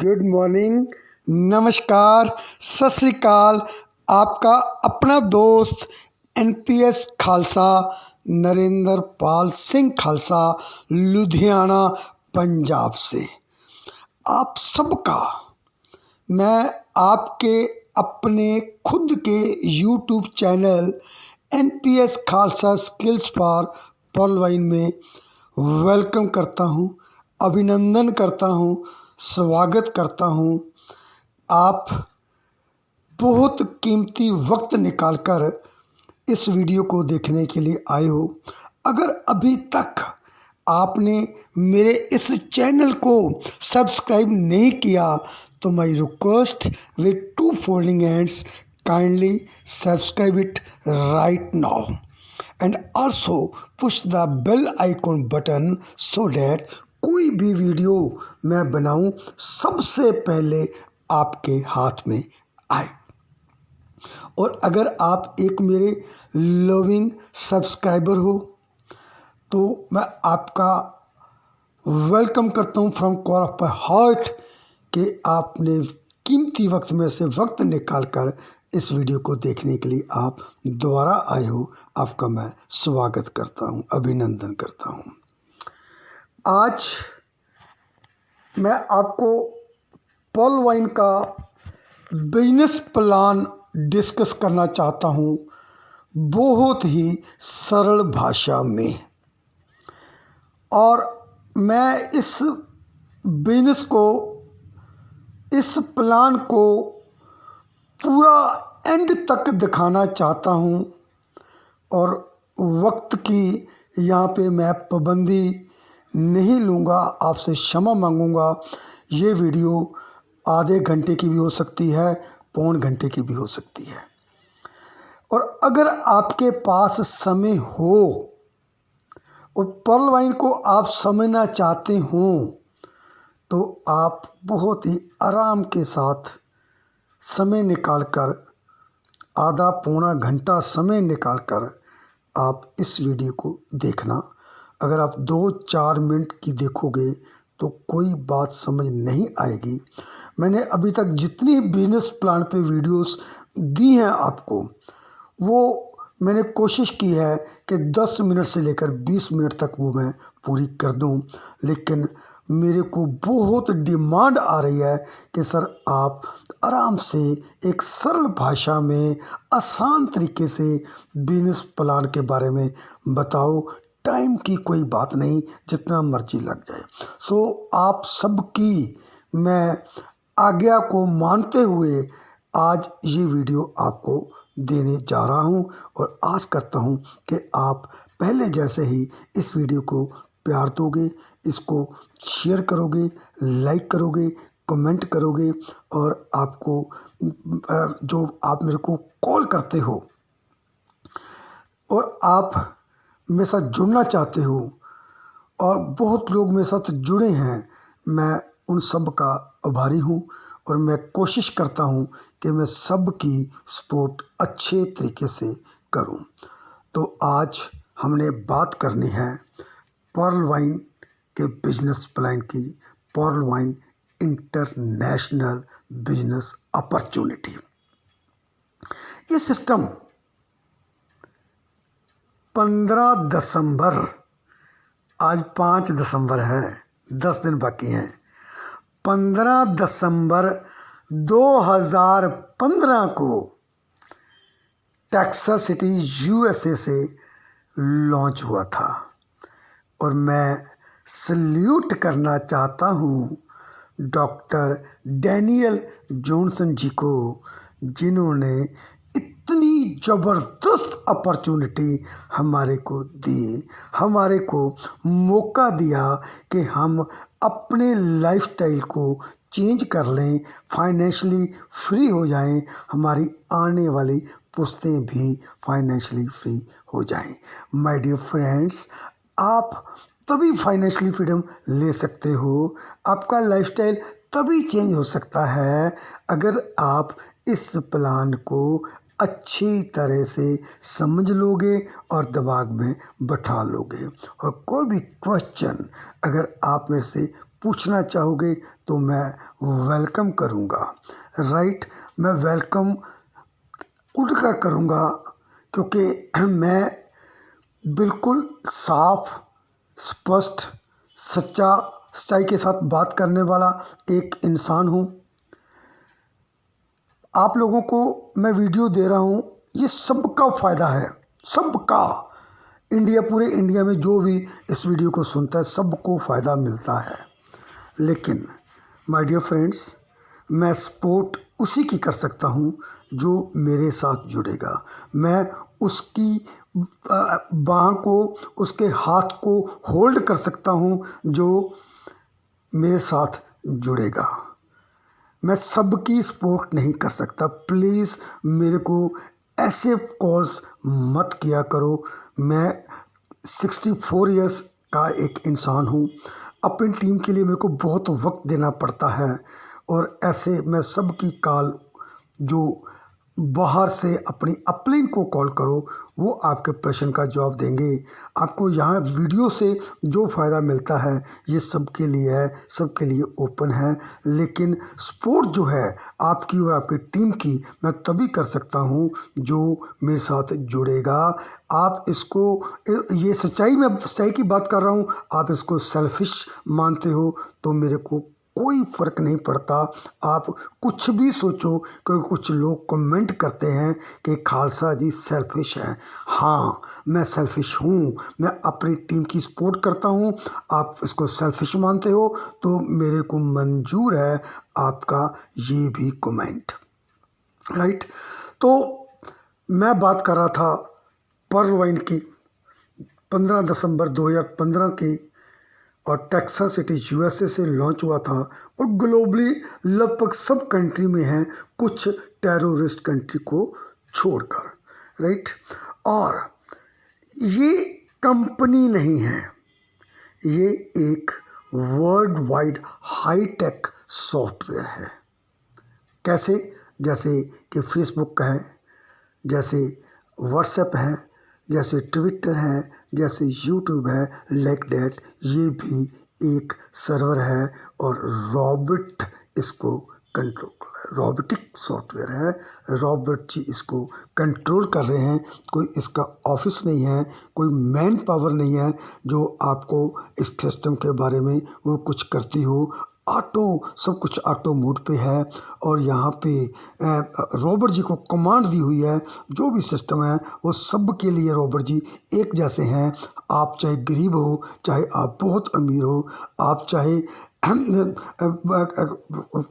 Good morning, नमस्कार, सत श्री अकाल। आपका अपना दोस्त एनपीएस खालसा नरेंद्र पाल सिंह खालसा लुधियाना पंजाब से आप सबका मैं आपके अपने खुद के YouTube channel NPS Khalsa skills for Pearl Vine में वेलकम करता हूं, अभिनंदन करता हूं, स्वागत करता हूं। आप बहुत कीमती वक्त निकालकर इस वीडियो को देखने के लिए आए हो। अगर अभी तक आपने मेरे इस चैनल को सब्सक्राइब नहीं किया तो my request with to folding hands, kindly subscribe it right now and also push the bell icon button so that कोई भी वीडियो मैं बनाऊं सबसे पहले आपके हाथ में आए। और अगर आप एक मेरे लविंग सब्सक्राइबर हो तो मैं आपका वेलकम करता हूं from core of my heart कि आपने कीमती वक्त में से वक्त निकालकर इस वीडियो को देखने के लिए आप दोबारा आए हो। आपका मैं स्वागत करता हूं, अभिनंदन करता हूं। आज मैं आपको पर्ल वाइन का बिजनेस प्लान डिस्कस करना चाहता हूं बहुत ही सरल भाषा में। और मैं इस बिजनेस को, इस प्लान को पूरा एंड तक दिखाना चाहता हूं। और वक्त की यहाँ पे मैं पाबंदी नहीं लूँगा, आपसे क्षमा मांगूँगा। ये वीडियो आधे घंटे की भी हो सकती है, पौन घंटे की भी हो सकती है। और अगर आपके पास समय हो और पर्ल वाइन को आप समझना चाहते हों तो आप बहुत ही आराम के साथ समय निकालकर, आधा पौना घंटा समय निकालकर आप इस वीडियो को देखना। अगर आप 2-4 मिनट की देखोगे तो कोई बात समझ नहीं आएगी। मैंने अभी तक जितनी बिजनेस प्लान पे वीडियोस दी हैं आपको, वो मैंने कोशिश की है कि 10 मिनट से लेकर 20 मिनट तक वो मैं पूरी कर दूं। लेकिन मेरे को बहुत डिमांड आ रही है कि सर आप आराम से एक सरल भाषा में आसान तरीके से बिजनेस प्लान के बारे में बताओ। टाइम की कोई बात नहीं, जितना मर्जी लग जाए। सो आप सबकी मैं आज्ञा को मानते हुए आज ये वीडियो आपको देने जा रहा हूं। और आस करता हूं कि आप पहले जैसे ही इस वीडियो को प्यार दोगे, इसको शेयर करोगे, लाइक करोगे, कमेंट करोगे। और आपको जो आप मेरे को कॉल करते हो और आप मेरे साथ जुड़ना चाहते हो, और बहुत लोग मेरे साथ जुड़े हैं, मैं उन सब का आभारी हूँ। और मैं कोशिश करता हूँ कि मैं सबकी सपोर्ट अच्छे तरीके से करूँ। तो आज हमने बात करनी है पर्ल वाइन के बिजनेस प्लान की, Pearl Vine international business opportunity. ये सिस्टम 15 दिसंबर, आज 5 दिसंबर है, 10 दिन बाकी हैं। 15 दिसंबर 2015 को टेक्सास सिटी यूएसए से लॉन्च हुआ था। और मैं सल्यूट करना चाहता हूँ डॉक्टर डैनियल जॉनसन जी को, जिन्होंने इतनी ज़बरदस्त अपॉर्चुनिटी हमारे को दी, हमारे को मौका दिया कि हम अपने लाइफस्टाइल को चेंज कर लें, फाइनेंशियली फ्री हो जाएं, हमारी आने वाली पुश्तें भी फाइनेंशियली फ्री हो जाएं। माय डियर फ्रेंड्स, आप तभी फाइनेंशियली फ्रीडम ले सकते हो, आपका लाइफस्टाइल तभी चेंज हो सकता है अगर आप इस प्लान को अच्छी तरह से समझ लोगे और दिमाग में बैठा लोगे। और कोई भी क्वेश्चन अगर आप मेरे से पूछना चाहोगे तो मैं वेलकम करूँगा। राइट, मैं वेलकम उनका करूँगा क्योंकि मैं बिल्कुल साफ, स्पष्ट, सच्चाई के साथ बात करने वाला एक इंसान हूँ। आप लोगों को मैं वीडियो दे रहा हूँ, ये सबका फ़ायदा है, सबका। पूरे इंडिया में जो भी इस वीडियो को सुनता है सबको फ़ायदा मिलता है। लेकिन माय डियर फ्रेंड्स, मैं सपोर्ट उसी की कर सकता हूँ जो मेरे साथ जुड़ेगा। मैं उसकी बाह को, उसके हाथ को होल्ड कर सकता हूँ जो मेरे साथ जुड़ेगा। मैं सबकी सपोर्ट नहीं कर सकता। प्लीज़ मेरे को ऐसे कॉल्स मत किया करो। मैं 64 इयर्स का एक इंसान हूँ। अपनी टीम के लिए मेरे को बहुत वक्त देना पड़ता है और ऐसे मैं सबकी कॉल जो बाहर से अपनी अपलाइन को कॉल करो, वो आपके प्रश्न का जवाब देंगे। आपको यहाँ वीडियो से जो फ़ायदा मिलता है ये सबके लिए है, सबके लिए ओपन है। लेकिन सपोर्ट जो है आपकी और आपकी टीम की, मैं तभी कर सकता हूँ जो मेरे साथ जुड़ेगा। आप इसको, ये सच्चाई की बात कर रहा हूँ, आप इसको सेल्फिश मानते हो तो मेरे को कोई फ़र्क नहीं पड़ता। आप कुछ भी सोचो, क्योंकि कुछ लोग कमेंट करते हैं कि खालसा जी सेल्फिश हैं। हाँ, मैं सेल्फिश हूँ। मैं अपनी टीम की सपोर्ट करता हूँ। आप इसको सेल्फिश मानते हो तो मेरे को मंजूर है आपका ये भी कमेंट। राइट, तो मैं बात कर रहा था पर्ल वाइन की। 15 दिसंबर 2015 की और टेक्सास सिटी यूएसए से लॉन्च हुआ था और ग्लोबली लगभग सब कंट्री में है, कुछ टेररिस्ट कंट्री को छोड़कर। राइट, और ये कंपनी नहीं है, ये एक world wide high tech software है। कैसे? जैसे कि फेसबुक का है, जैसे व्हाट्सएप है, जैसे ट्विटर है, जैसे यूट्यूब है, लाइक दैट ये भी एक सर्वर है और रोबोटिक सॉफ्टवेयर है। रॉबर्ट जी इसको कंट्रोल कर रहे हैं। कोई इसका ऑफिस नहीं है, कोई मैन पावर नहीं है जो आपको इस सिस्टम के बारे में वो कुछ करती हो। सब कुछ ऑटो मोड पे है और यहाँ पे रॉबर्ट जी को कमांड दी हुई है। जो भी सिस्टम है वो सब के लिए रॉबर्ट जी एक जैसे हैं। आप चाहे गरीब हो, चाहे आप बहुत अमीर हो, आप चाहे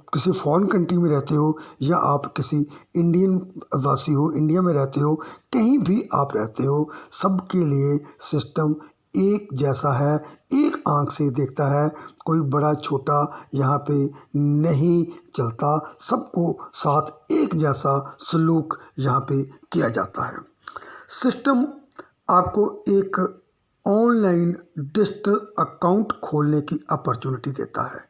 किसी फॉरेन कंट्री में रहते हो या आप किसी इंडियन वासी हो, इंडिया में रहते हो, कहीं भी आप रहते हो, सबके लिए सिस्टम एक जैसा है, एक आंख से देखता है। कोई बड़ा छोटा यहाँ पे नहीं चलता, सबको साथ एक जैसा सलूक यहाँ पे किया जाता है। सिस्टम आपको एक ऑनलाइन डिजिटल अकाउंट खोलने की अपॉर्चुनिटी देता है।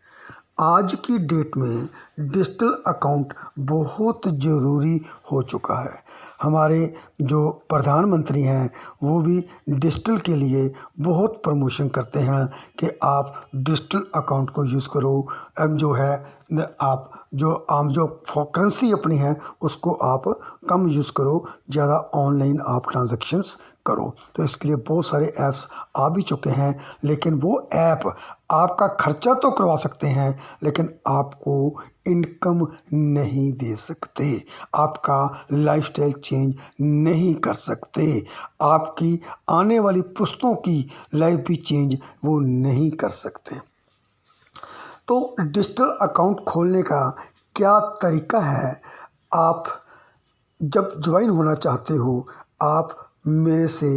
आज की डेट में डिजिटल अकाउंट बहुत ज़रूरी हो चुका है। हमारे जो प्रधानमंत्री हैं वो भी डिजिटल के लिए बहुत प्रमोशन करते हैं कि आप डिजिटल अकाउंट को यूज़ करो। अब जो है आप जो करेंसी अपनी है उसको आप कम यूज़ करो, ज़्यादा ऑनलाइन आप ट्रांजैक्शंस करो। तो इसके लिए बहुत सारे ऐप्स आ भी चुके हैं, लेकिन वो ऐप आपका खर्चा तो करवा सकते हैं लेकिन आपको इनकम नहीं दे सकते, आपका लाइफस्टाइल चेंज नहीं कर सकते, आपकी आने वाली पुश्तों की लाइफ भी चेंज वो नहीं कर सकते। तो डिजिटल अकाउंट खोलने का क्या तरीका है? आप जब ज्वाइन होना चाहते हो, आप मेरे से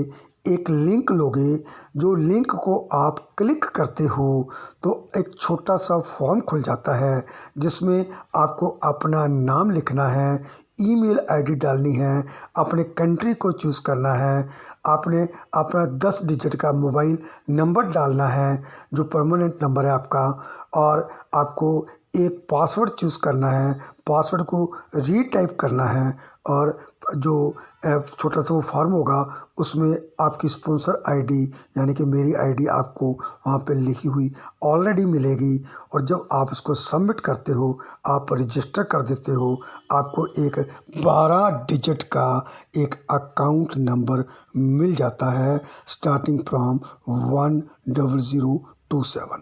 एक लिंक लोगे। जो लिंक को आप क्लिक करते हो तो एक छोटा सा फॉर्म खुल जाता है जिसमें आपको अपना नाम लिखना है, ईमेल आईडी डालनी है, अपने कंट्री को चूज़ करना है, आपने अपना 10 डिजिट का मोबाइल नंबर डालना है जो परमानेंट नंबर है आपका, और आपको एक पासवर्ड चूज़ करना है, पासवर्ड को रीटाइप करना है और जो छोटा सा वो फॉर्म होगा उसमें आपकी स्पॉन्सर आईडी यानी कि मेरी आईडी आपको वहाँ पे लिखी हुई ऑलरेडी मिलेगी। और जब आप इसको सबमिट करते हो, आप रजिस्टर कर देते हो, आपको एक 12 डिजिट का एक अकाउंट नंबर मिल जाता है स्टार्टिंग फ्रॉम 10027।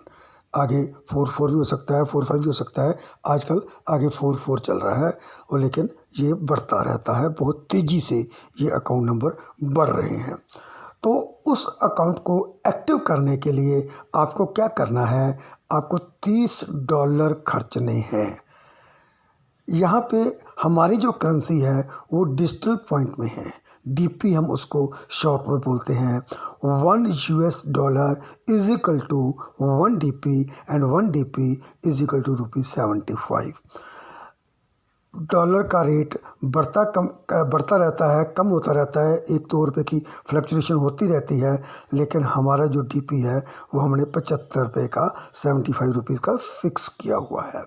आगे 44 भी हो सकता है, 45 भी हो सकता है, आजकल आगे 44 चल रहा है और लेकिन ये बढ़ता रहता है, बहुत तेज़ी से ये अकाउंट नंबर बढ़ रहे हैं। तो उस अकाउंट को एक्टिव करने के लिए आपको क्या करना है, आपको $30 खर्चने हैं। यहाँ पे हमारी जो करेंसी है वो डिजिटल पॉइंट में है, डीपी हम उसको शॉर्ट में बोलते हैं। $1 is equal to 1 DP and 1 DP is equal to ₹75। Dollar का रेट बढ़ता रहता है, कम होता रहता है, 1-2 रुपये की फ्लक्चुएशन होती रहती है, लेकिन हमारा जो डीपी है वो हमने ₹75 का 75 रुपीज़ का फिक्स किया हुआ है।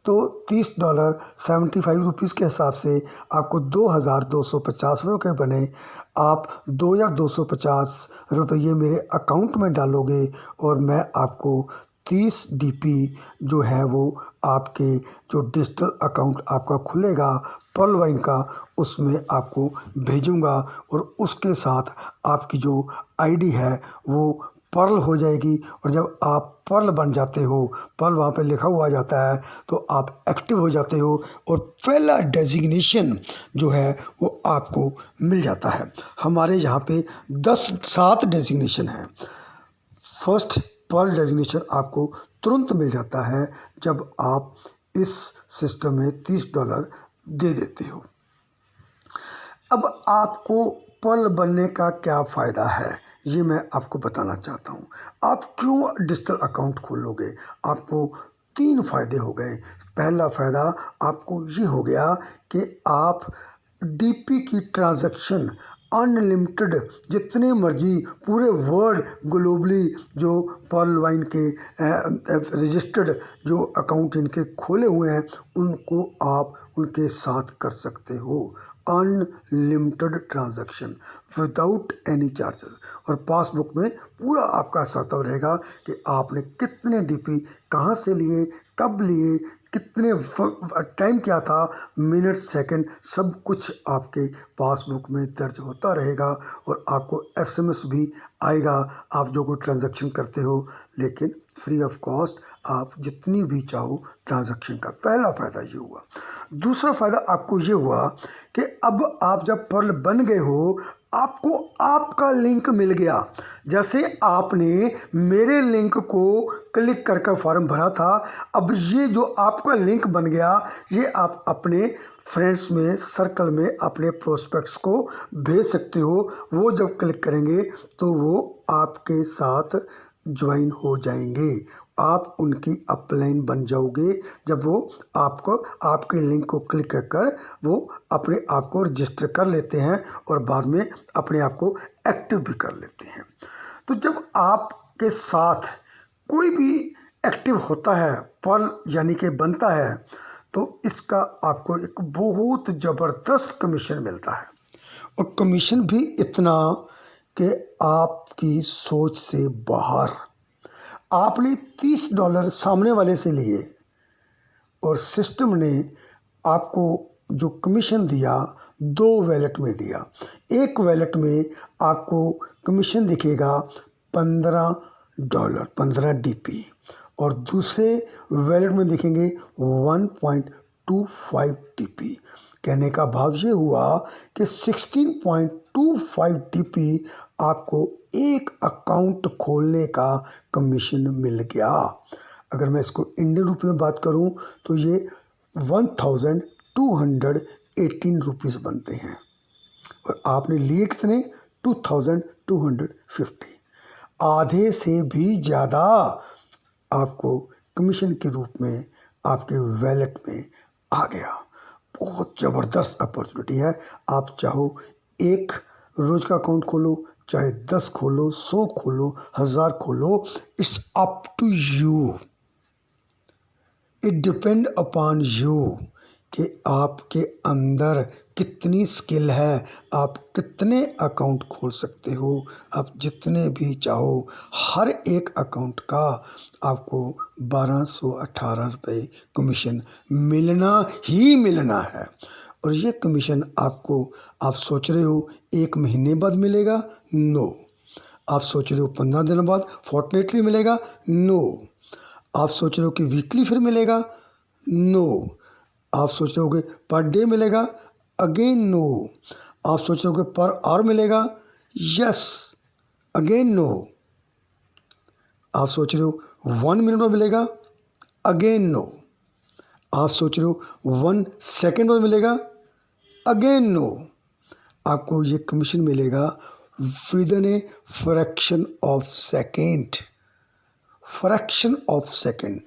तो $30 75 रुपीज़ के हिसाब से आपको 2250 रुपये बने। आप 2250 रुपये मेरे अकाउंट में डालोगे और मैं आपको 30 DP जो है वो आपके जो डिजिटल अकाउंट आपका खुलेगा पर्ल वाइन का, उसमें आपको भेजूंगा और उसके साथ आपकी जो आईडी है वो पर्ल हो जाएगी। और जब आप पर्ल बन जाते हो, पर्ल वहाँ पे लिखा हुआ जाता है, तो आप एक्टिव हो जाते हो और पहला डेजिग्नेशन जो है वो आपको मिल जाता है। हमारे यहाँ पे 7 डेजिग्नेशन हैं। फर्स्ट पर्ल डेजिग्नेशन आपको तुरंत मिल जाता है जब आप इस सिस्टम में $30 दे देते हो। अब आपको पर्ल बनने का क्या फ़ायदा है ये मैं आपको बताना चाहता हूँ। आप क्यों डिजिटल अकाउंट खोलोगे? आपको 3 फ़ायदे हो गए। पहला फ़ायदा आपको ये हो गया कि आप डीपी की ट्रांजैक्शन अनलिमिटेड जितने मर्जी पूरे वर्ल्ड ग्लोबली जो पर्ल वाइन के रजिस्टर्ड जो अकाउंट इनके खोले हुए हैं उनको आप उनके साथ कर सकते हो। Unlimited transaction without any charges. और पासबुक में पूरा आपका हिसाब रहेगा कि आपने कितने डीपी कहाँ से लिए, कब लिए, कितने टाइम क्या था, मिनट सेकंड, सब कुछ आपके पासबुक में दर्ज होता रहेगा। और आपको SMS भी आएगा आप जो कोई ट्रांजैक्शन करते हो, लेकिन फ्री ऑफ कॉस्ट आप जितनी भी चाहो ट्रांजैक्शन का। पहला फ़ायदा ये हुआ। दूसरा फ़ायदा आपको ये हुआ कि अब आप जब पर्ल बन गए हो, आपको आपका लिंक मिल गया। जैसे आपने मेरे लिंक को क्लिक करके फॉर्म भरा था, अब ये जो आपका लिंक बन गया ये आप अपने फ्रेंड्स में, सर्कल में, अपने प्रोस्पेक्ट्स को भेज सकते हो। वो जब क्लिक करेंगे तो वो आपके साथ ज्वाइन हो जाएंगे, आप उनकी अपलाइन बन जाओगे। जब वो आपको आपके लिंक को क्लिक कर वो अपने आप को रजिस्टर कर लेते हैं और बाद में अपने आप को एक्टिव भी कर लेते हैं। तो जब आपके साथ कोई भी एक्टिव होता है, पर्ल यानी कि बनता है, तो इसका आपको एक बहुत ज़बरदस्त कमीशन मिलता है। और कमीशन भी इतना कि आपकी सोच से बाहर। आपने $30 सामने वाले से लिए और सिस्टम ने आपको जो कमीशन दिया 2 वैलेट में दिया। एक वैलेट में आपको कमीशन दिखेगा $15, 15 DP, और दूसरे वैलेट में दिखेंगे 1.25 DP। कहने का भाव ये हुआ कि 16.25 DP आपको एक अकाउंट खोलने का कमीशन मिल गया। अगर मैं इसको इंडियन रुपये में बात करूं तो ये 1218 रुपीज़ बनते हैं और आपने लिए कितने? 2250। आधे से भी ज़्यादा आपको कमीशन के रूप में आपके वैलेट में आ गया। बहुत ज़बरदस्त अपॉर्चुनिटी है। आप चाहो 1 रोज़ का अकाउंट खोलो, चाहे 10 खोलो, 100 खोलो, 1000 खोलो, it's up to you. It depend upon you कि आपके अंदर कितनी स्किल है, आप कितने अकाउंट खोल सकते हो। आप जितने भी चाहो, हर एक अकाउंट का आपको 1218 रुपये कमीशन मिलना ही मिलना है। और ये कमीशन आपको, आप सोच रहे हो 1 महीने बाद मिलेगा, नो। आप सोच रहे हो 15 दिन बाद फोर्टनेटली मिलेगा, नो। आप सोच रहे हो कि वीकली फिर मिलेगा, नो। आप सोच रहे हो कि पर डे मिलेगा, अगेन नो। आप सोच रहे हो कि पर आवर मिलेगा, यस, अगेन नो। आप सोच रहे हो 1 मिनट में मिलेगा, अगेन नो। आप सोच रहे हो 1 सेकेंड में मिलेगा, अगेन नो। आपको ये कमीशन मिलेगा with in a fraction of second. Fraction of second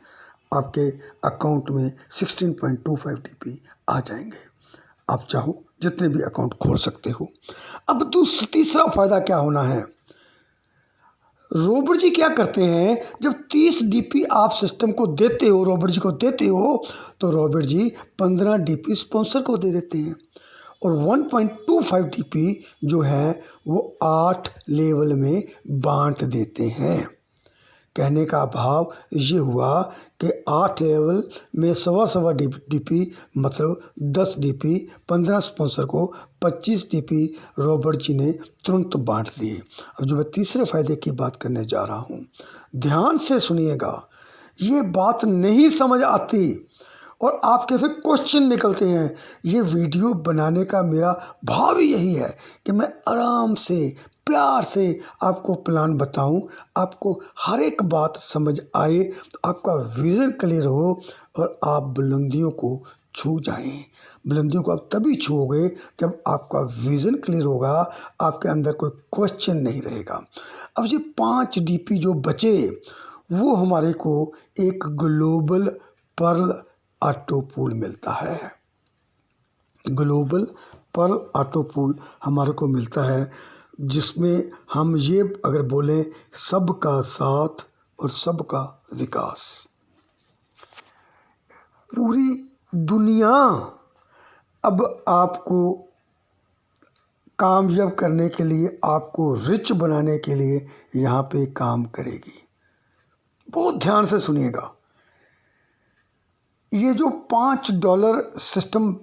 आपके अकाउंट में 16.25 DP आ जाएंगे। आप चाहो जितने भी अकाउंट खोल सकते हो। अब तीसरा फायदा क्या होना है, रॉबर्ट जी क्या करते हैं, जब 30 DP आप सिस्टम को देते हो, रॉबर्ट जी को देते हो, तो रॉबर्ट जी 15 DP स्पॉन्सर को दे देते हैं। और 1.25 DP जो है वो 8 लेवल में बांट देते हैं। कहने का भाव ये हुआ कि 8 लेवल में 1.25 DP मतलब 10 DP, 15 स्पॉन्सर को 25 DP रॉबर्ट जी ने तुरंत बांट दिए। अब जो मैं तीसरे फायदे की बात करने जा रहा हूँ, ध्यान से सुनिएगा। ये बात नहीं समझ आती और आपके फिर क्वेश्चन निकलते हैं। ये वीडियो बनाने का मेरा भाव ही यही है कि मैं आराम से, प्यार से आपको प्लान बताऊं, आपको हर एक बात समझ आए, तो आपका विज़न क्लियर हो और आप बुलंदियों को छू जाएं। बुलंदियों को आप तभी छूओगे जब आपका विज़न क्लियर होगा, आपके अंदर कोई क्वेश्चन नहीं रहेगा। अब ये 5 DP जो बचे, वो हमारे को एक ग्लोबल पर्ल ऑटो पूल मिलता है। ग्लोबल पर्ल ऑटो पूल हमारे को मिलता है, जिसमें हम ये अगर बोलें, सबका साथ और सबका विकास। पूरी दुनिया अब आपको कामयाब करने के लिए, आपको रिच बनाने के लिए यहाँ पे काम करेगी। बहुत ध्यान से सुनिएगा। ये जो $5 सिस्टम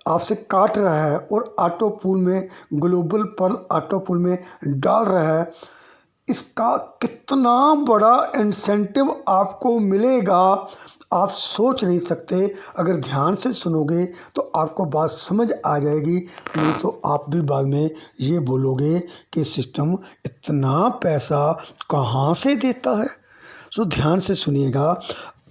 आपसे काट रहा है और ऑटो पूल में, ग्लोबल पर्ल ऑटो पूल में डाल रहा है, इसका कितना बड़ा इंसेंटिव आपको मिलेगा, आप सोच नहीं सकते। अगर ध्यान से सुनोगे तो आपको बात समझ आ जाएगी, नहीं तो आप भी बाद में ये बोलोगे कि सिस्टम इतना पैसा कहाँ से देता है। सो ध्यान से सुनिएगा।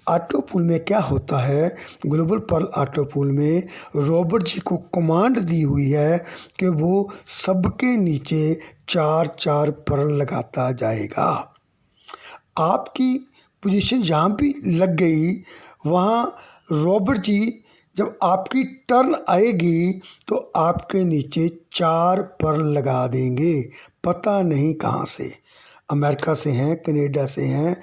ऑटो पूल में क्या होता है, ग्लोबल पर्ल ऑटो पूल में रॉबर्ट जी को कमांड दी हुई है कि वो सबके नीचे 4-4 पर्ल लगाता जाएगा। आपकी पोजीशन जहाँ भी लग गई, वहाँ रॉबर्ट जी जब आपकी टर्न आएगी तो आपके नीचे 4 पर्ल लगा देंगे। पता नहीं कहाँ से, अमेरिका से हैं, कनाडा से हैं,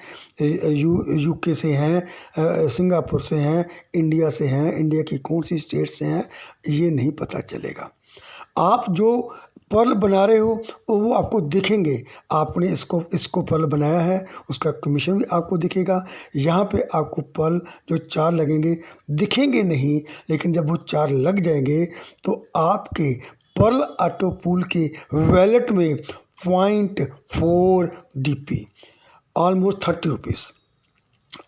यूके से हैं, सिंगापुर से हैं, इंडिया से हैं, इंडिया की कौन सी स्टेट से हैं, ये नहीं पता चलेगा। आप जो पर्ल बना रहे हो वो आपको दिखेंगे। आपने इसको पर्ल बनाया है, उसका कमीशन भी आपको दिखेगा। यहाँ पे आपको पर्ल जो 4 लगेंगे दिखेंगे नहीं, लेकिन जब वो 4 लग जाएंगे तो आपके पर्ल ऑटो पूल के वैलेट में 0.4 DP, ऑलमोस्ट 30 रुपीज़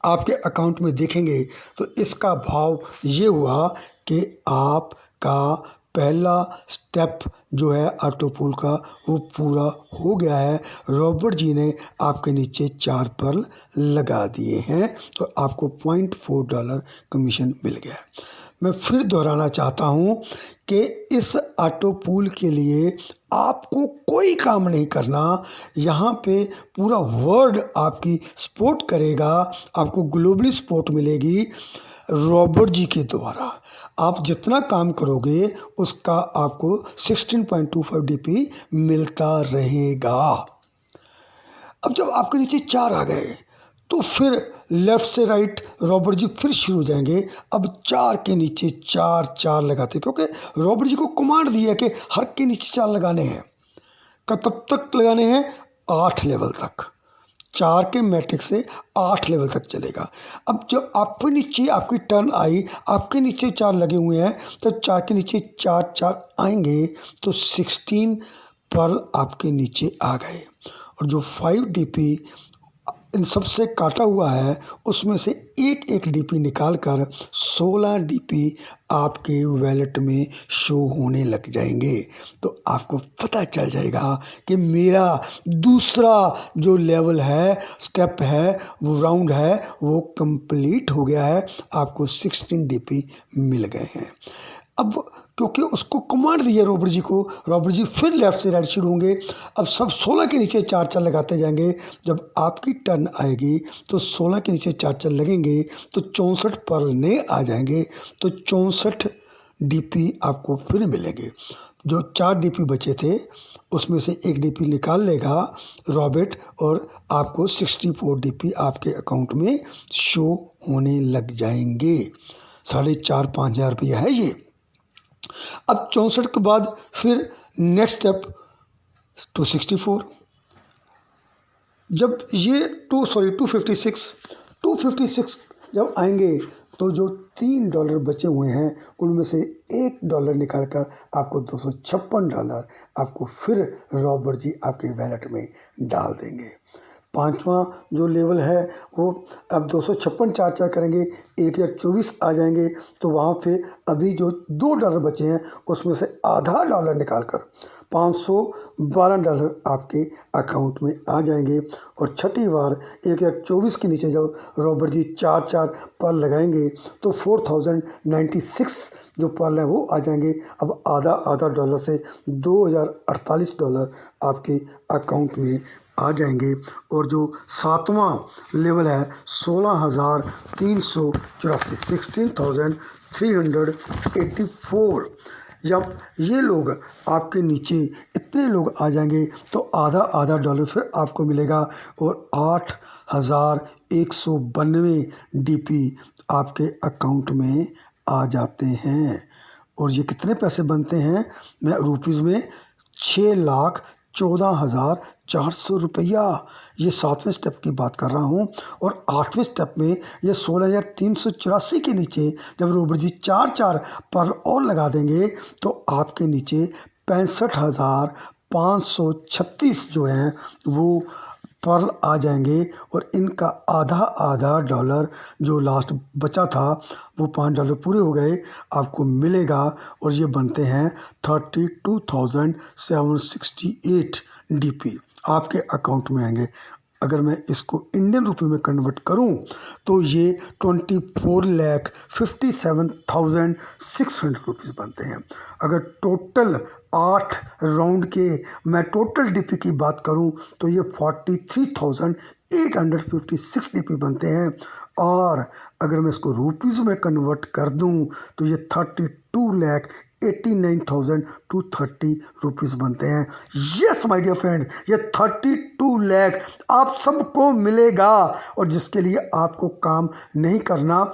आपके अकाउंट में दिखेंगे। तो इसका भाव ये हुआ कि आपका पहला स्टेप जो है ऑटो पूल का वो पूरा हो गया है। रॉबर्ट जी ने आपके नीचे 4 पर्ल लगा दिए हैं, तो आपको $0.4 कमीशन मिल गया है। मैं फिर दोहराना चाहता हूँ कि इस ऑटो पूल के लिए आपको कोई काम नहीं करना। यहाँ पे पूरा वर्ल्ड आपकी सपोर्ट करेगा, आपको ग्लोबली सपोर्ट मिलेगी रॉबर्ट जी के द्वारा। आप जितना काम करोगे उसका आपको 16.25 DP मिलता रहेगा। अब जब आपके नीचे 4 आ गए तो फिर लेफ़्ट से राइट रॉबर्ट जी फिर शुरू हो जाएंगे। अब 4 के नीचे 4 4 लगाते, क्योंकि रॉबर्ट जी को कमांड दी है कि हर के नीचे 4 लगाने हैं। तब तक लगाने हैं 8 लेवल तक, 4 के मैट्रिक्स से 8 लेवल तक चलेगा। अब जब आपके नीचे आपकी टर्न आई, आपके नीचे 4 लगे हुए हैं, तो 4 के नीचे 4 4 आएंगे तो 16 पर्ल आपके नीचे आ गए। और जो 5 डीपी इन सबसे काटा हुआ है, उसमें से एक एक डीपी निकाल कर 16 डीपी आपके वैलेट में शो होने लग जाएंगे। तो आपको पता चल जाएगा कि मेरा दूसरा जो लेवल है, स्टेप है, वो राउंड है, वो कंप्लीट हो गया है। आपको 16 डीपी मिल गए हैं। अब क्योंकि उसको कमांड दी है रॉबर्ट जी को, रॉबर्ट जी फिर लेफ्ट से राइट शुरू होंगे। अब सब 16 के नीचे 4 4 लगाते जाएंगे। जब आपकी टर्न आएगी तो 16 के नीचे 4 4 लगेंगे तो 64 पर्ल ने आ जाएंगे। तो 64 डीपी आपको फिर मिलेंगे। जो 4 डीपी बचे थे उसमें से एक डीपी निकाल लेगा रॉबर्ट, और आपको 64 डीपी आपके अकाउंट में शो होने लग जाएंगे। 4,500 5,000 रुपया है ये। अब 64 के बाद फिर नेक्स्ट स्टेप 264। जब ये 256 जब आएंगे तो जो $3 बचे हुए हैं उनमें से $1 निकाल कर आपको $256 आपको फिर रॉबर्ट जी आपके वैलेट में डाल देंगे। 5वां जो लेवल है वो अब 256 4 4 करेंगे, 1024 आ जाएंगे। तो वहाँ पे अभी जो $2 बचे हैं उसमें से आधा डॉलर निकाल कर $512 आपके अकाउंट में आ जाएंगे। और छठी बार 1024 के नीचे जब रॉबर्ट जी 4 4 पर्ल लगाएंगे तो 4096 जो पर्ल है वो आ जाएंगे। अब आधा आधा डॉलर से $2048 आपके अकाउंट में आ जाएंगे। और जो 7वां लेवल है 16,384 16,384, जब ये लोग आपके नीचे इतने लोग आ जाएंगे तो आधा आधा डॉलर फिर आपको मिलेगा। और 8,192 डीपी आपके अकाउंट में आ जाते हैं। और ये कितने पैसे बनते हैं, मैं रुपीज़ में 6,14,400 रुपया, ये 7वें स्टेप की बात कर रहा हूँ। और 8वें स्टेप में ये 16,384 के नीचे जब रॉबर्ट जी 4 4 पर्ल और लगा देंगे तो आपके नीचे 65,536 जो हैं वो पर्ल आ जाएंगे। और इनका आधा आधा डॉलर जो लास्ट बचा था वो $5 पूरे हो गए आपको मिलेगा। और ये बनते हैं 32,768 डीपी आपके अकाउंट में आएंगे। अगर मैं इसको इंडियन रुपये में कन्वर्ट करूं तो ये 24,57,600 रुपीज़ बनते हैं। अगर टोटल 8 राउंड के मैं टोटल डीपी की बात करूं तो ये 43,856 डीपी बनते हैं। और अगर मैं इसको रुपीज़ में कन्वर्ट कर दूं तो ये 32,89,230 रुपीज़ बनते हैं। यस माय डियर फ्रेंड, ये 32 लाख आप सबको मिलेगा। और जिसके लिए आपको काम नहीं करना,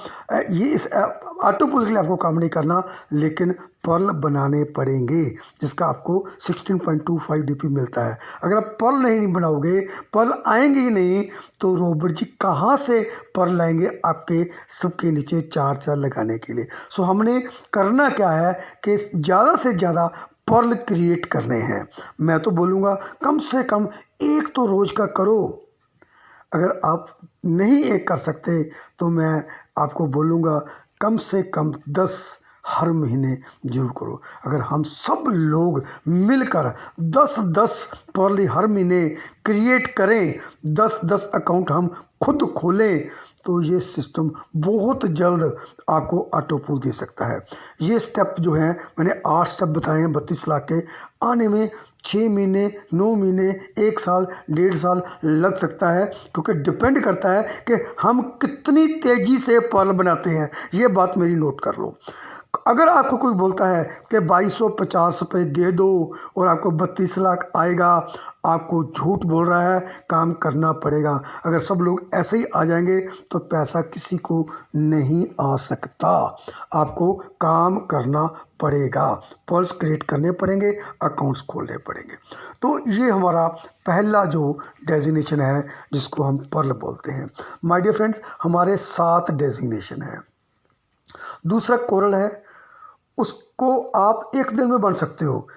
ये इस ऑटो पुल के लिए आपको काम नहीं करना, लेकिन पर्ल बनाने पड़ेंगे जिसका आपको 16.25 डीपी मिलता है। अगर आप पर्ल नहीं बनाओगे, पर्ल आएंगे ही नहीं, तो रॉबर्ट जी कहाँ से पर्ल लाएंगे आपके सबके नीचे 4 4 लगाने के लिए। सो हमने करना क्या है कि ज़्यादा से ज़्यादा पर्ल क्रिएट करने हैं। मैं तो बोलूँगा कम से कम एक तो रोज़ का करो। अगर आप नहीं एक कर सकते तो मैं आपको बोलूँगा कम से कम 10 हर महीने जरूर करो। अगर हम सब लोग मिलकर 10-10 पर्ल हर महीने क्रिएट करें, 10-10 अकाउंट हम खुद खोलें, तो ये सिस्टम बहुत जल्द आपको ऑटो पुल दे सकता है। ये स्टेप जो है मैंने 8 स्टेप बताए हैं 32 लाख के, आने में 6 महीने 9 महीने 1 साल 1.5 साल लग सकता है, क्योंकि डिपेंड करता है कि हम कितनी तेज़ी से पर्ल बनाते हैं। ये बात मेरी नोट कर लो। अगर आपको कोई बोलता है कि 2250 रुपये दे दो और आपको 32 लाख आएगा, आपको झूठ बोल रहा है। काम करना पड़ेगा। अगर सब लोग ऐसे ही आ जाएंगे तो पैसा किसी को नहीं आ सकता। आपको काम करना पड़ेगा, पर्स क्रिएट करने पड़ेंगे, अकाउंट्स खोलने पड़ेंगे। तो ये हमारा पहला जो डेजिग्नेशन है जिसको हम पर्ल बोलते हैं। माय डियर फ्रेंड्स, हमारे 7 डेजिग्नेशन हैं। दूसरा कोरल है, उसको आप एक दिन में बन सकते हो।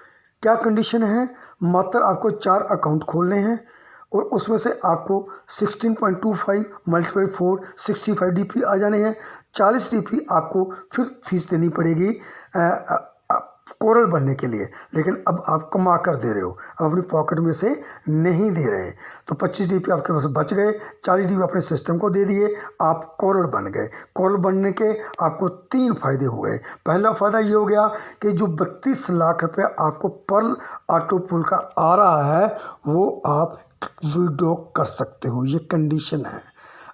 क्या कंडीशन है? मात्र आपको 4 अकाउंट खोलने हैं और उसमें से आपको 16.25 मल्टीप्लाई 4 65 DP आ जाने हैं। 40 DP आपको फिर फीस देनी पड़ेगी कोरल बनने के लिए, लेकिन अब आप कमा कर दे रहे हो, अब अपनी पॉकेट में से नहीं दे रहे। तो 25 DP आपके पास बच गए, 40 DP अपने सिस्टम को दे दिए, आप कोरल बन गए। कोरल बनने के आपको 3 फायदे हुए। पहला फ़ायदा ये हो गया कि जो 32 लाख रुपये आपको पर्ल ऑटो पुल का आ रहा है वो आप विड्रॉ कर सकते हो। ये कंडीशन है।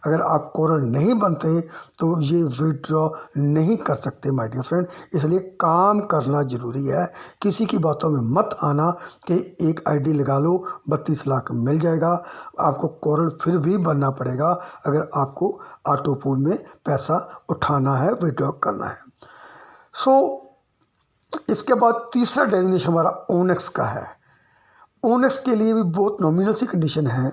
अगर आप कोरल नहीं बनते तो ये विड्रॉ नहीं कर सकते माय डियर फ्रेंड। इसलिए काम करना ज़रूरी है। किसी की बातों में मत आना कि एक आईडी लगा लो 32 लाख मिल जाएगा। आपको कोरल फिर भी बनना पड़ेगा अगर आपको ऑटो पूल में पैसा उठाना है, विड्रॉ करना है। इसके बाद तीसरा डेजिग्नेशन हमारा ओनेक्स का है। ओनेक्स के लिए भी बहुत नॉमिनल सी कंडीशन है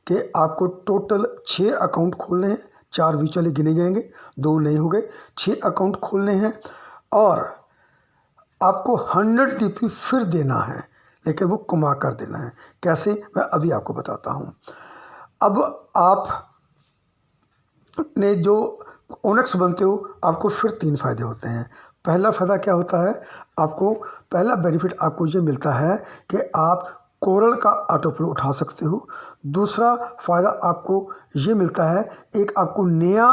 कि आपको टोटल 6 अकाउंट खोलने हैं। 4 विचुअली गिने जाएंगे, 2 नहीं हो गए। 6 अकाउंट खोलने हैं और आपको 100 DP फिर देना है, लेकिन वो कमा कर देना है। कैसे, मैं अभी आपको बताता हूँ। अब आप ने जो ओनेक्स बनते हो आपको फिर 3 फायदे होते हैं। पहला फ़ायदा क्या होता है? आपको पहला बेनिफिट आपको ये मिलता है कि आप कोरल का ऑटो पुल उठा सकते हो। दूसरा फ़ायदा आपको ये मिलता है, एक आपको नया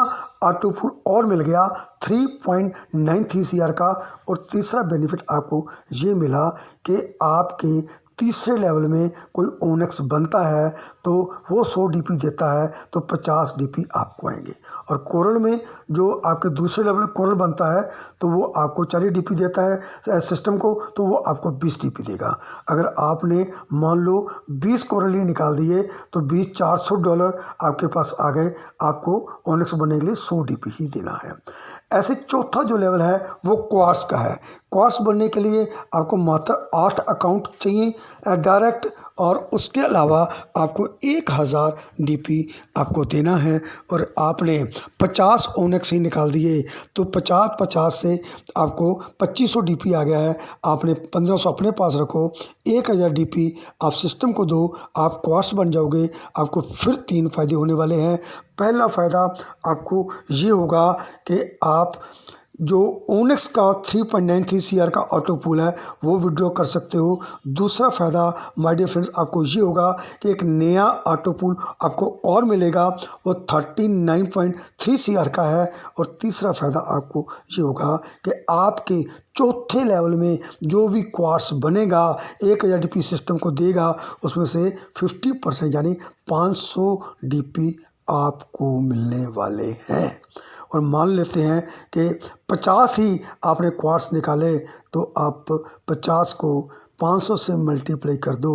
ऑटो पुल और मिल गया 3.93 CR का। और तीसरा बेनिफिट आपको ये मिला कि आपके तीसरे लेवल में कोई ओनेक्स बनता है तो वो 100 DP देता है तो 50 DP आपको आएंगे। और कोरल में जो आपके दूसरे लेवल में कोरल बनता है तो वो आपको 40 DP देता है सिस्टम को, तो वो आपको 20 DP देगा। अगर आपने मान लो 20 कोरल ही निकाल दिए तो $400 आपके पास आ गए। आपको ओनेक्स बनने के लिए 100 DP ही देना है। ऐसे चौथा जो लेवल है वो क्वार्ट्स का है। क्वार्ट्स बनने के लिए आपको मात्र 8 अकाउंट चाहिए डायरेक्ट, और उसके अलावा आपको 1000 DP आपको देना है। और आपने 50 ओनेक्स ही निकाल दिए तो 50 से आपको 2500 DP आ गया है। आपने 1500 अपने पास रखो, 1000 DP आप सिस्टम को दो, आप क्वार्ट्स बन जाओगे। आपको फिर 3 फायदे होने वाले हैं। पहला फ़ायदा आपको ये होगा कि आप जो ओनेक्स का 3.93 CR का ऑटो पूल है वो विड्रॉ कर सकते हो। दूसरा फ़ायदा माय डियर फ्रेंड्स आपको ये होगा कि एक नया ऑटो पूल आपको और मिलेगा, वो 39.3 CR का है। और तीसरा फ़ायदा आपको ये होगा कि आपके चौथे लेवल में जो भी क्वार्ट्स बनेगा 1000 DP सिस्टम को देगा, उसमें से 50% यानी 500 DP आपको मिलने वाले हैं। और मान लेते हैं कि 50 ही आपने क्वार्ट्स निकाले तो आप 50 को 500 से मल्टीप्लाई कर दो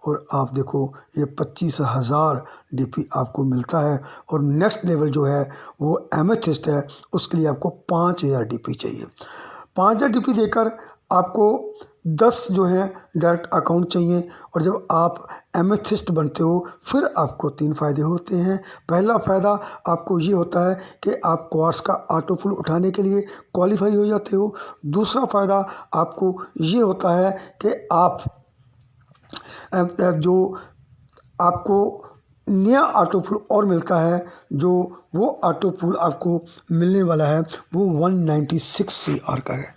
और आप देखो ये 25,000 DP आपको मिलता है। और नेक्स्ट लेवल जो है वो एमेथिस्ट है, उसके लिए आपको 5000 DP चाहिए। 5000 DP देकर आपको 10 जो है डायरेक्ट अकाउंट चाहिए। और जब आप एमेथिस्ट बनते हो फिर आपको 3 फायदे होते हैं। पहला फ़ायदा आपको ये होता है कि आप क्वार्ट्स का ऑटो पुल उठाने के लिए क्वालिफाई हो जाते हो। दूसरा फ़ायदा आपको ये होता है कि आप जो आपको नया ऑटो पुल और मिलता है, जो वो ऑटो पुल आपको मिलने वाला है वो 196 CR का है।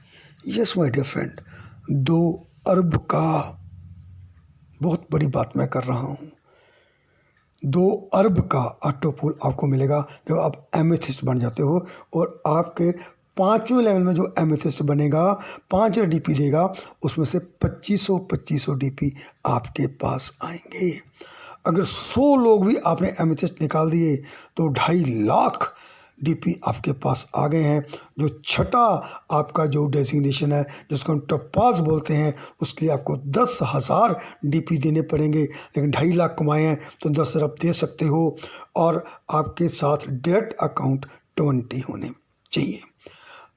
यस माय डियर फ्रेंड, 2 अरब का, बहुत बड़ी बात मैं कर रहा हूँ। 2 अरब का ऑटो पुल आपको मिलेगा जब आप एमेथिस्ट बन जाते हो। और आपके 5वें लेवल में जो एमेथिस्ट बनेगा 5000 DP देगा, उसमें से 2500 DP आपके पास आएंगे। अगर 100 लोग भी आपने एमेथिस्ट निकाल दिए तो 2.5 लाख डीपी आपके पास आ गए हैं। जो छठा आपका जो डेजिग्नेशन है जिसको हम टॉपाज बोलते हैं, उसके लिए आपको 10,000 डीपी देने पड़ेंगे, लेकिन 2.5 लाख कमाए हैं तो 10 अरब दे सकते हो। और आपके साथ डायरेक्ट अकाउंट 20 होने चाहिए।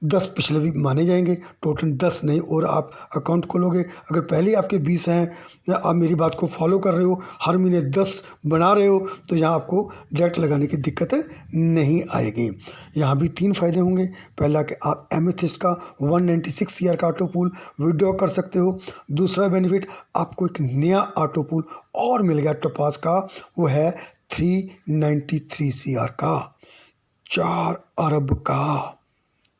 10 पिछले भी माने जाएंगे, टोटल 10 नहीं, और आप अकाउंट खोलोगे। अगर पहले आपके 20 हैं या आप मेरी बात को फॉलो कर रहे हो, हर महीने 10 बना रहे हो, तो यहाँ आपको डायरेक्ट लगाने की दिक्कत नहीं आएगी। यहाँ भी 3 फ़ायदे होंगे। पहला कि आप एमेथिस्ट का 196 सीआर का ऑटो पूल विड्रॉ कर सकते हो। दूसरा बेनिफिट, आपको एक नया ऑटो पूल और मिल गया टोपाज का, वो है 393 सीआर का, 4 अरब का,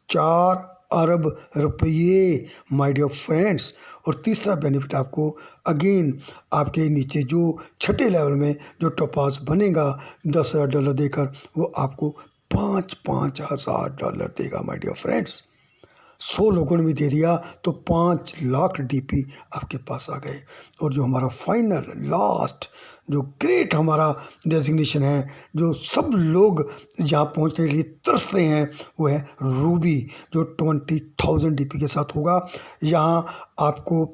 4 अरब रुपये माय डियर फ्रेंड्स। और तीसरा बेनिफिट आपको अगेन आपके नीचे जो छठे लेवल में जो टोपाज बनेगा $10,000 देकर, वो आपको 5,000 डॉलर देगा माय डियर फ्रेंड्स। 100 लोगों ने भी दे दिया तो 5 लाख डीपी आपके पास आ गए। और जो हमारा फाइनल लास्ट जो ग्रेट हमारा डेजिग्नेशन है, जो सब लोग यहाँ पहुँचने के लिए तरस रहे हैं, वो है रूबी, जो 20,000 डीपी के साथ होगा। यहाँ आपको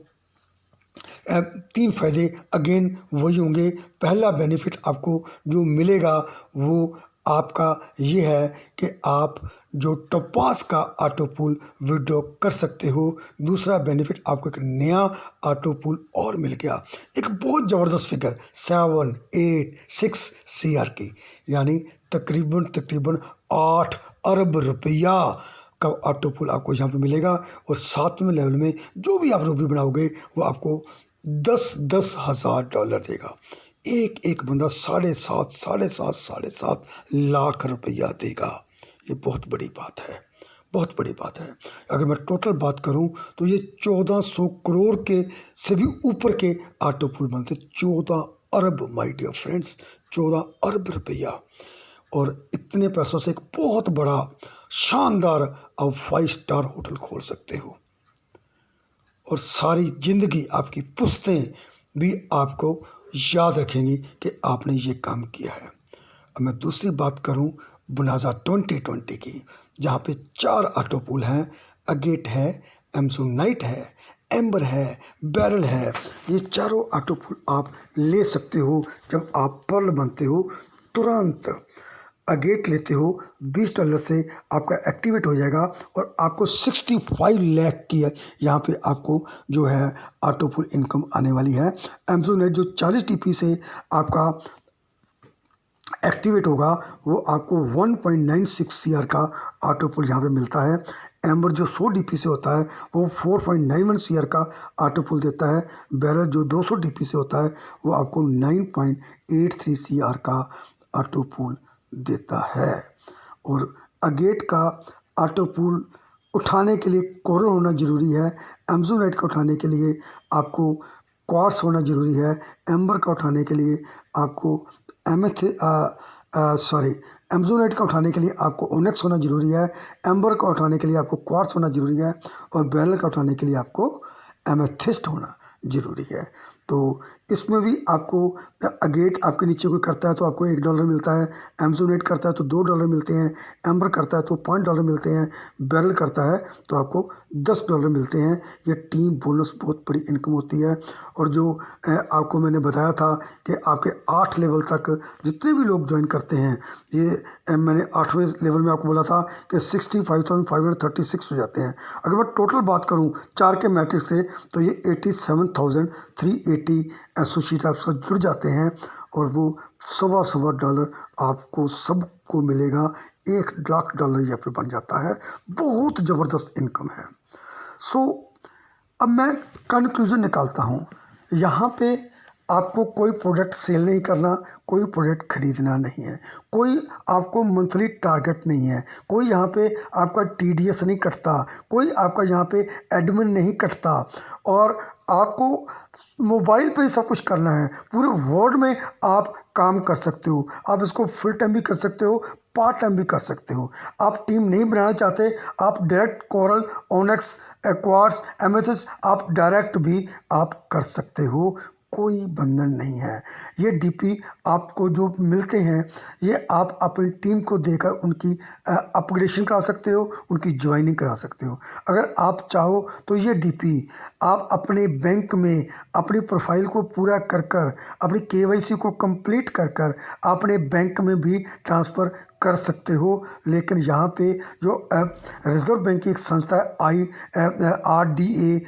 3 फ़ायदे अगेन वही होंगे। पहला बेनिफिट आपको जो मिलेगा वो आपका ये है कि आप जो टोपाज का ऑटो पूल विड्रॉ कर सकते हो। दूसरा बेनिफिट, आपको एक नया ऑटो पूल और मिल गया, एक बहुत ज़बरदस्त फिगर 786 सीआर की, यानी तकरीबन 8 अरब रुपया का ऑटो पूल आपको यहाँ पे मिलेगा। और 7वें लेवल में जो भी आप रूबी बनाओगे वो आपको 10 हज़ार डॉलर देगा। एक एक बंदा 7.5 लाख रुपया देगा। ये बहुत बड़ी बात है, बहुत बड़ी बात है। अगर मैं टोटल बात करूं तो ये 1400 करोड़ के से भी ऊपर के ऑटो पूल बनते, 14 अरब माय डियर फ्रेंड्स, 14 अरब रुपया। और इतने पैसों से एक बहुत बड़ा शानदार आप 5 स्टार होटल खोल सकते हो, और सारी ज़िंदगी आपकी पुश्तें भी आपको याद रखेंगी कि आपने ये काम किया है। अब मैं दूसरी बात करूं बोनाज़ा 2020 की, जहाँ पे 4 ऑटो पूल हैं। अगेट है, एमसोनाइट है, एम्बर है, बैरल है। ये चारों ऑटो पूल आप ले सकते हो जब आप पर्ल बनते हो। तुरंत अगेट लेते हो, $20 से आपका एक्टिवेट हो जाएगा, और आपको 65 लाख की यहाँ पे आपको जो है ऑटो पूल इनकम आने वाली है। एमसोनाइट जो 40 टीपी से आपका एक्टिवेट होगा, वो आपको 1.96 सीआर का ऑटो पूल यहाँ पे मिलता है। एम्बर जो 100 डीपी से होता है वो 4.91 सीआर का ऑटो पूल देता है। बैरल जो 200 डीपी से होता है वो आपको 9.83 सीआर का ऑटो पूल देता है। और अगेट का ऑटो पूल उठाने के लिए कोरल होना ज़रूरी है। एमसोनाइट का उठाने के लिए आपको क्वार्ट्स होना ज़रूरी है। एम्बर का उठाने के लिए आपको एमसोनाइट का उठाने के लिए आपको ओनेक्स होना ज़रूरी है। एम्बर का उठाने के लिए आपको क्वार्ट्स होना ज़रूरी है। और बैरल का उठाने के लिए आपको एमेथिस्ट होना ज़रूरी है। तो इसमें भी आपको अगेट आपके नीचे कोई करता है तो आपको $1 मिलता है, एमसोनाइट करता है तो $2 मिलते हैं, एम्बर करता है तो $5 मिलते हैं, बैरल करता है तो आपको $10 मिलते हैं। ये टीम बोनस बहुत बड़ी इनकम होती है। और जो आपको मैंने बताया था कि आपके 8 लेवल तक जितने भी लोग ज्वाइन करते हैं, ये मैंने 8वें लेवल में आपको बोला था कि 65,536 हो जाते हैं। अगर मैं टोटल बात करूँ 4 के मैट्रिक्स से तो ये 87,380 एसोसिएट आपके साथ जुड़ जाते हैं, और वो $1.25 आपको सबको मिलेगा। $1 लाख यहाँ पे बन जाता है। बहुत ज़बरदस्त इनकम है। सो अब मैं कंक्लूजन निकालता हूँ। यहाँ पे आपको कोई प्रोडक्ट सेल नहीं करना, कोई प्रोडक्ट खरीदना नहीं है, कोई आपको मंथली टारगेट नहीं है, कोई यहाँ पे आपका टीडीएस नहीं कटता, कोई आपका यहाँ पे एडमिन नहीं कटता, और आपको मोबाइल पे ही सब कुछ करना है। पूरे वर्ल्ड में आप काम कर सकते हो। आप इसको फुल टाइम भी कर सकते हो, पार्ट टाइम भी कर सकते हो। आप टीम नहीं बनाना चाहते, आप डायरेक्ट कोरल, ओनेक्स, क्वार्ट्स, एमेथिस्ट आप डायरेक्ट भी आप कर सकते हो। कोई बंधन नहीं है। ये डीपी आपको जो मिलते हैं ये आप अपनी टीम को देकर उनकी अपग्रेडेशन करा सकते हो, उनकी ज्वाइनिंग करा सकते हो। अगर आप चाहो तो ये डीपी आप अपने बैंक में अपनी प्रोफाइल को पूरा कर कर, अपनी केवाईसी को कंप्लीट कर कर अपने बैंक में भी ट्रांसफ़र कर सकते हो। लेकिन यहाँ पे जो रिजर्व बैंक की एक संस्था है RDA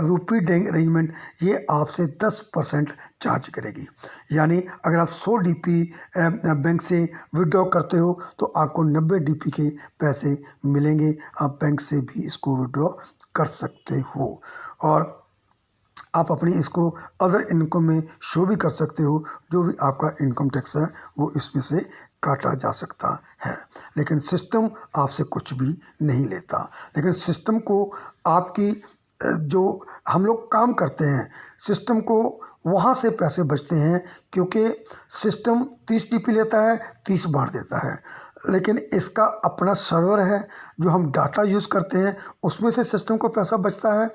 रूपी डैंग अरेंजमेंट, ये आपसे 10% चार्ज करेगी। यानी अगर आप 100 DP बैंक से विड्रॉ करते हो तो आपको 90 DP के पैसे मिलेंगे। आप बैंक से भी इसको विड्रॉ कर सकते हो और आप अपनी इसको अदर इनकम में शो भी कर सकते हो। जो भी आपका इनकम टैक्स है वो इसमें से काटा जा सकता है। लेकिन सिस्टम आपसे कुछ भी नहीं लेता। लेकिन सिस्टम को आपकी जो हम लोग काम करते हैं, सिस्टम को वहाँ से पैसे बचते हैं क्योंकि सिस्टम 30 DP लेता है, 30 बांट देता है। लेकिन इसका अपना सर्वर है, जो हम डाटा यूज़ करते हैं उसमें से सिस्टम को पैसा बचता है।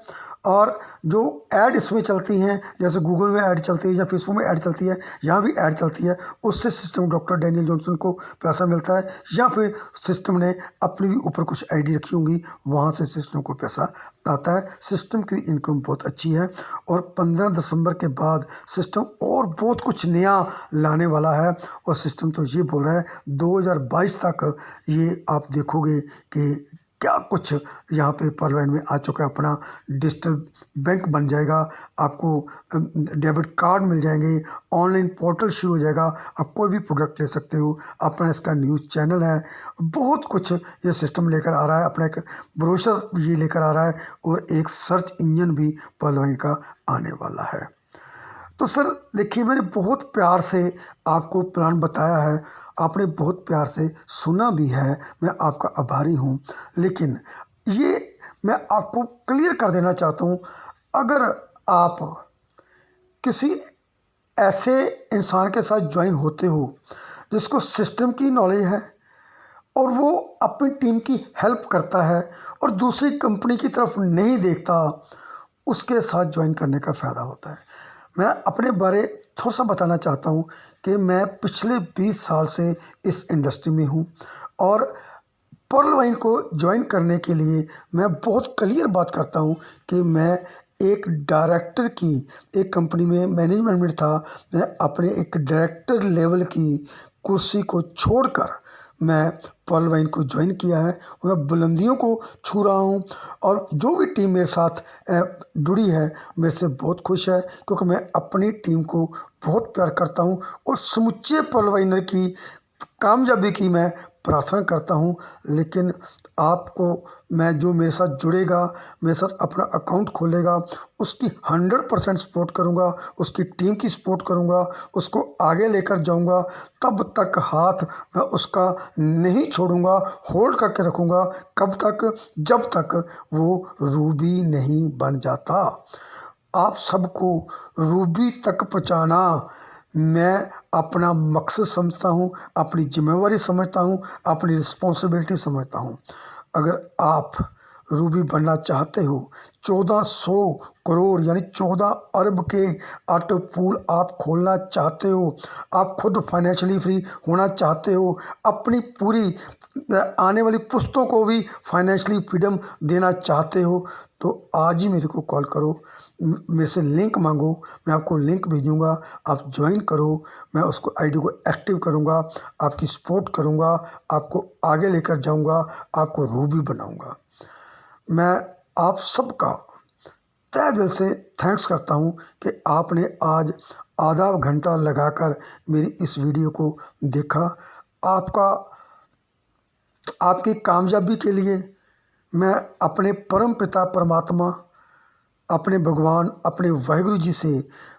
और जो ऐड इसमें चलती हैं, जैसे गूगल में ऐड चलती है या फेसबुक में ऐड चलती है, यहाँ भी ऐड चलती है, उससे सिस्टम डॉक्टर डैनियल जॉनसन को पैसा मिलता है। या फिर सिस्टम ने अपनी भी ऊपर कुछ ID रखी होंगी, वहाँ से सिस्टम को पैसा आता है। सिस्टम की इनकम बहुत अच्छी है और 15 दिसंबर के बाद सिस्टम और बहुत कुछ नया लाने वाला है। और सिस्टम तो ये बोल रहा है 2022 तक ये आप देखोगे कि क्या कुछ यहाँ पे पर्लवैन में आ चुका है। अपना डिजिटल बैंक बन जाएगा, आपको डेबिट कार्ड मिल जाएंगे, ऑनलाइन पोर्टल शुरू हो जाएगा, आप कोई भी प्रोडक्ट ले सकते हो, अपना इसका न्यूज़ चैनल है, बहुत कुछ ये सिस्टम लेकर आ रहा है। अपना एक ब्रोशर ये लेकर आ रहा है और एक सर्च इंजन भी पर्लवैन का आने वाला है। तो सर देखिए, मैंने बहुत प्यार से आपको प्लान बताया है, आपने बहुत प्यार से सुना भी है, मैं आपका आभारी हूँ। लेकिन ये मैं आपको क्लियर कर देना चाहता हूँ, अगर आप किसी ऐसे इंसान के साथ ज्वाइन होते हो जिसको सिस्टम की नॉलेज है और वो अपनी टीम की हेल्प करता है और दूसरी कंपनी की तरफ नहीं देखता, उसके साथ ज्वाइन करने का फ़ायदा होता है। मैं अपने बारे थोड़ा सा बताना चाहता हूँ कि मैं पिछले 20 साल से इस इंडस्ट्री में हूँ और पर्लवैन को ज्वाइन करने के लिए मैं बहुत क्लियर बात करता हूँ कि मैं एक डायरेक्टर की एक कंपनी में मैनेजमेंट में था। मैं अपने एक डायरेक्टर लेवल की कुर्सी को छोड़कर मैं पर्लवैन को ज्वाइन किया है और मैं बुलंदियों को छू रहा हूँ। और जो भी टीम मेरे साथ जुड़ी है मेरे से बहुत खुश है, क्योंकि मैं अपनी टीम को बहुत प्यार करता हूँ और समुच्चे पर्लवैनर की कामयाबी की मैं प्रार्थना करता हूँ। लेकिन आपको मैं जो मेरे साथ जुड़ेगा, मेरे साथ अपना अकाउंट खोलेगा, उसकी 100% सपोर्ट करूँगा, उसकी टीम की सपोर्ट करूँगा, उसको आगे लेकर जाऊँगा। तब तक हाथ मैं उसका नहीं छोड़ूंगा, होल्ड करके रखूँगा। कब तक? जब तक वो रूबी नहीं बन जाता। आप सबको रूबी तक पहुँचाना मैं अपना मकसद समझता हूँ, अपनी जिम्मेवारी समझता हूँ, अपनी रिस्पॉन्सिबिलिटी समझता हूँ। अगर आप रूबी बनना चाहते हो, 1400 करोड़ यानी 14 अरब के ऑटो पूल आप खोलना चाहते हो, आप खुद फाइनेंशियली फ्री होना चाहते हो, अपनी पूरी आने वाली पुश्तों को भी फाइनेंशियली फ्रीडम देना चाहते हो, तो आज ही मेरे को कॉल करो, मेरे से लिंक मांगो, मैं आपको लिंक भेजूँगा, आप ज्वाइन करो। मैं उसको ID को एक्टिव करूँगा, आपकी सपोर्ट करूँगा, आपको आगे लेकर जाऊँगा, आपको रूबी बनाऊँगा। मैं आप सबका तहे दिल से थैंक्स करता हूँ कि आपने आज आधा घंटा लगाकर मेरी इस वीडियो को देखा। आपकी कामयाबी के लिए मैं अपने परम पिता परमात्मा, अपने भगवान, अपने वाहिगुरु जी से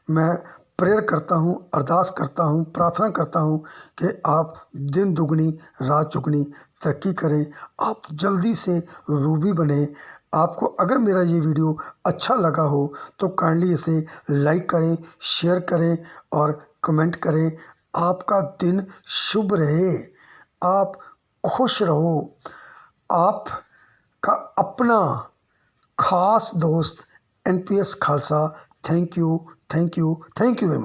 मैं प्रेयर करता हूँ, अरदास करता हूँ, प्रार्थना करता हूँ कि आप दिन दुगनी रात चौगुनी तरक्की करें, आप जल्दी से रूबी बने। आपको अगर मेरा ये वीडियो अच्छा लगा हो तो काइंडली इसे लाइक करें, शेयर करें और कमेंट करें। आपका दिन शुभ रहे, आप खुश रहो। आपका अपना खास दोस्त NPS Khalsa. Thank you. Thank you very much.